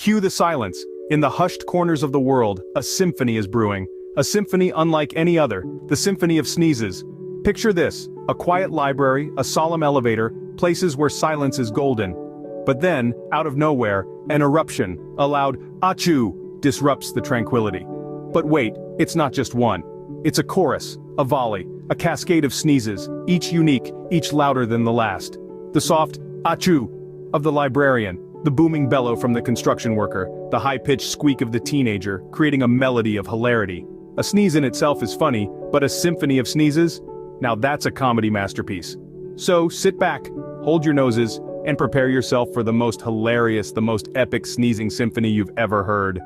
Cue the silence. In the hushed corners of the world, a symphony is brewing. A symphony unlike any other, the symphony of sneezes. Picture this, a quiet library, a solemn elevator, places where silence is golden. But then, out of nowhere, an eruption, a loud achoo, disrupts the tranquility. But wait, it's not just one. It's a chorus, a volley, a cascade of sneezes, each unique, each louder than the last. The soft achoo of the librarian, the booming bellow from the construction worker, the high-pitched squeak of the teenager, creating a melody of hilarity. A sneeze in itself is funny, but a symphony of sneezes? Now that's a comedy masterpiece. So sit back, hold your noses, and prepare yourself for the most hilarious, the most epic sneezing symphony you've ever heard.